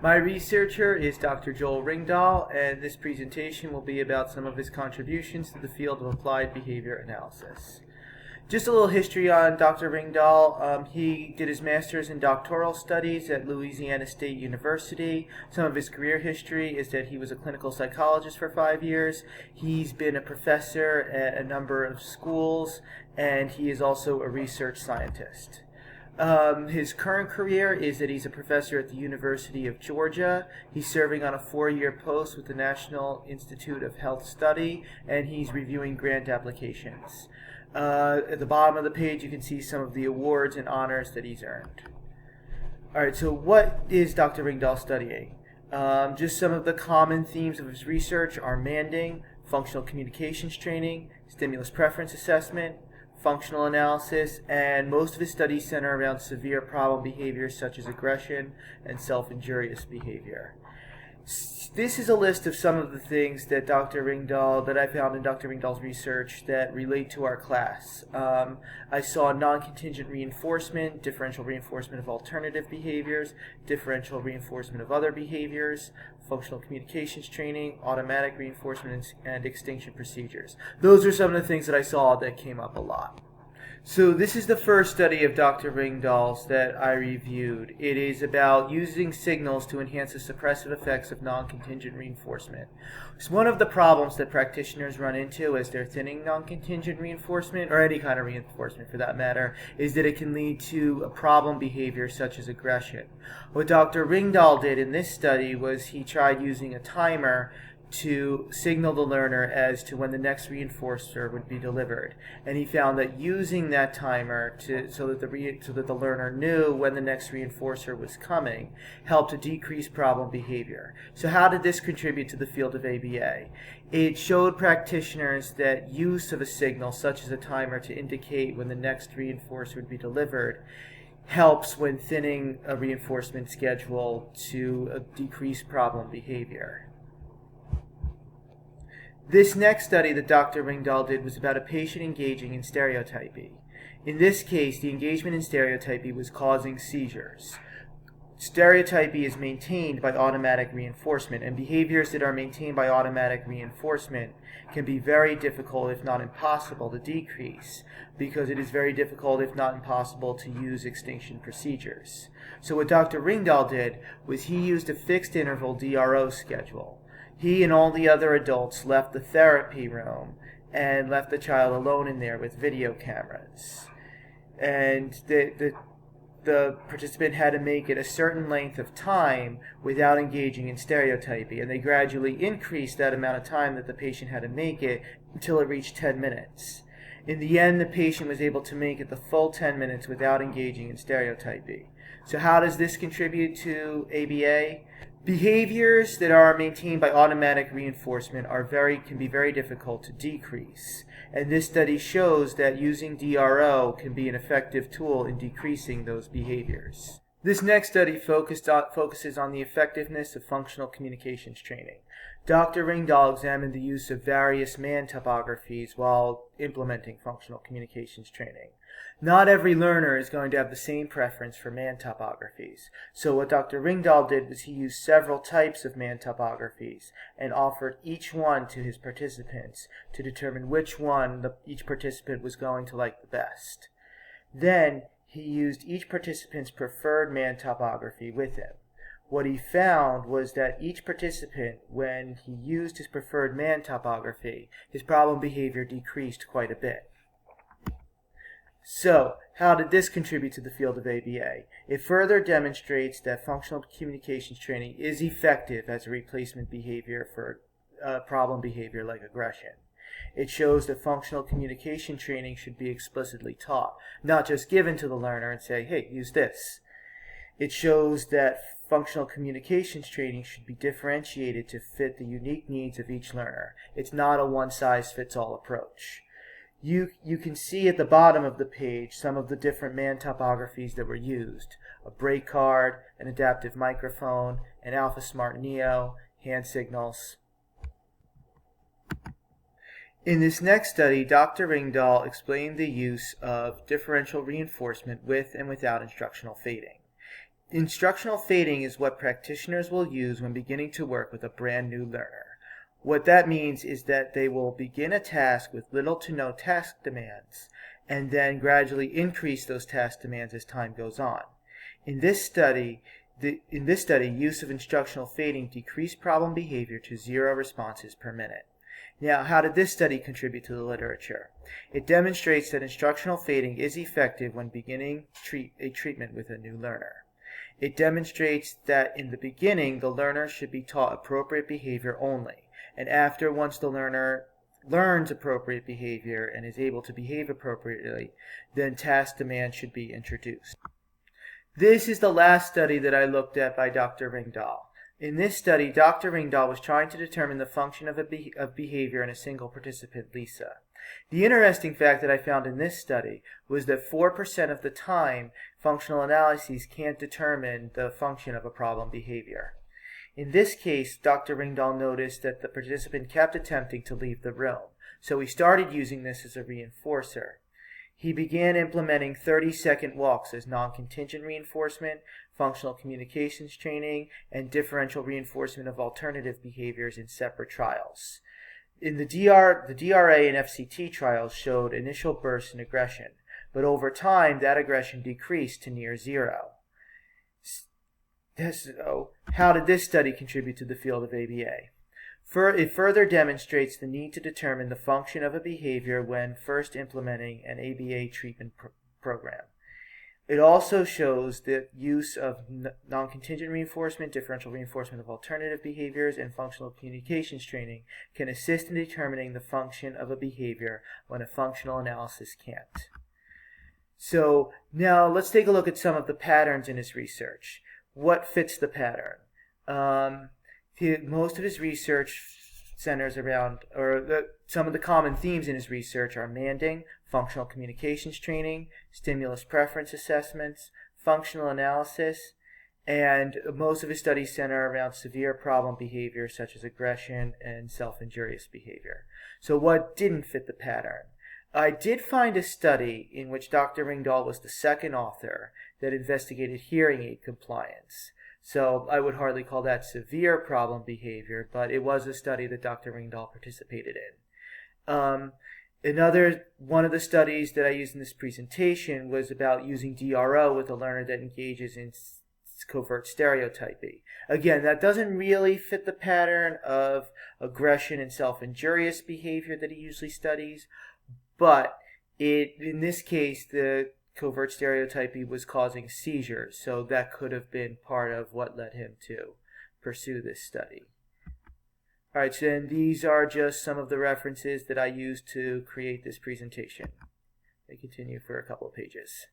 My researcher is Dr. Joel Ringdahl, and this presentation will be about some of his contributions to the field of applied behavior analysis. Just a little history on Dr. Ringdahl. He did his master's in doctoral studies at Louisiana State University. Some of his career history is that he was a clinical psychologist for 5 years. He's been a professor at a number of schools, and he is also a research scientist. His current career is that he's a professor at the University of Georgia. He's serving on a 4-year post with the National Institute of Health Study, and he's reviewing grant applications. At the bottom of the page, you can see some of the awards and honors that he's earned. Alright, so what is Dr. Ringdahl studying? Just some of the common themes of his research are manding, functional communications training, stimulus preference assessment, functional analysis, and most of his studies center around severe problem behaviors such as aggression and self-injurious behavior. This is a list of some of the things that I found in Dr. Ringdahl's research that relate to our class. I saw non-contingent reinforcement, differential reinforcement of alternative behaviors, differential reinforcement of other behaviors, functional communications training, automatic reinforcement, and extinction procedures. Those are some of the things that I saw that came up a lot. So this is the first study of Dr. Ringdahl's that I reviewed. It is about using signals to enhance the suppressive effects of non-contingent reinforcement. So one of the problems that practitioners run into as they're thinning non-contingent reinforcement, or any kind of reinforcement for that matter, is that it can lead to a problem behavior such as aggression. What Dr. Ringdahl did in this study was he tried using a timer to signal the learner as to when the next reinforcer would be delivered, and he found that using that timer so that the learner knew when the next reinforcer was coming helped to decrease problem behavior. So how did this contribute to the field of ABA? It showed practitioners that use of a signal such as a timer to indicate when the next reinforcer would be delivered helps when thinning a reinforcement schedule to decrease problem behavior. This next study that Dr. Ringdahl did was about a patient engaging in stereotypy. In this case, the engagement in stereotypy was causing seizures. Stereotypy is maintained by automatic reinforcement, and behaviors that are maintained by automatic reinforcement can be very difficult, if not impossible, to decrease, because it is very difficult, if not impossible, to use extinction procedures. So what Dr. Ringdahl did was he used a fixed interval DRO schedule. He and all the other adults left the therapy room and left the child alone in there with video cameras. And the participant had to make it a certain length of time without engaging in stereotypy. And they gradually increased that amount of time that the patient had to make it until it reached 10 minutes. In the end, the patient was able to make it the full 10 minutes without engaging in stereotypy. So how does this contribute to ABA? Behaviors that are maintained by automatic reinforcement can be very difficult to decrease. And this study shows that using DRO can be an effective tool in decreasing those behaviors. This next study focuses on the effectiveness of functional communications training. Dr. Ringdahl examined the use of various man topographies while implementing functional communications training. Not every learner is going to have the same preference for man topographies. So what Dr. Ringdahl did was he used several types of man topographies and offered each one to his participants to determine which one each participant was going to like the best. Then he used each participant's preferred man topography with him. What he found was that each participant, when he used his preferred man topography, his problem behavior decreased quite a bit. So, how did this contribute to the field of ABA? It further demonstrates that functional communications training is effective as a replacement behavior for problem behavior like aggression. It shows that functional communication training should be explicitly taught, not just given to the learner and say, hey, use this. It shows that functional communications training should be differentiated to fit the unique needs of each learner. It's not a one-size-fits-all approach. You can see at the bottom of the page some of the different man topographies that were used. A break card, an adaptive microphone, an Alpha Smart Neo, hand signals. In this next study, Dr. Ringdahl explained the use of differential reinforcement with and without instructional fading. Instructional fading is what practitioners will use when beginning to work with a brand new learner. What that means is that they will begin a task with little to no task demands and then gradually increase those task demands as time goes on. In this study, use of instructional fading decreased problem behavior to 0 responses per minute. Now, how did this study contribute to the literature? It demonstrates that instructional fading is effective when beginning a treatment with a new learner. It demonstrates that in the beginning, the learner should be taught appropriate behavior only, and once the learner learns appropriate behavior and is able to behave appropriately, then task demand should be introduced. This is the last study that I looked at by Dr. Ringdahl. In this study, Dr. Ringdahl was trying to determine the function of behavior in a single participant, Lisa. The interesting fact that I found in this study was that 4% of the time, functional analyses can't determine the function of a problem behavior. In this case, Dr. Ringdahl noticed that the participant kept attempting to leave the room, so he started using this as a reinforcer. He began implementing 30-second walks as non-contingent reinforcement, functional communications training, and differential reinforcement of alternative behaviors in separate trials. In the DRA and FCT trials showed initial bursts in aggression, but over time that aggression decreased to near 0. So, how did this study contribute to the field of ABA? It further demonstrates the need to determine the function of a behavior when first implementing an ABA treatment program. It also shows the use of non-contingent reinforcement, differential reinforcement of alternative behaviors, and functional communications training can assist in determining the function of a behavior when a functional analysis can't. So now let's take a look at some of the patterns in his research. What fits the pattern? Most of his research centers around, some of the common themes in his research are manding, functional communications training, stimulus preference assessments, functional analysis, and most of his studies center around severe problem behavior such as aggression and self-injurious behavior. So what didn't fit the pattern? I did find a study in which Dr. Ringdahl was the second author that investigated hearing aid compliance. So I would hardly call that severe problem behavior, but it was a study that Dr. Ringdahl participated in. One of the studies that I used in this presentation was about using DRO with a learner that engages in covert stereotyping. Again, that doesn't really fit the pattern of aggression and self-injurious behavior that he usually studies, but in this case, the covert stereotyping was causing seizures, so that could have been part of what led him to pursue this study. Alright, so then these are just some of the references that I used to create this presentation. I continue for a couple of pages.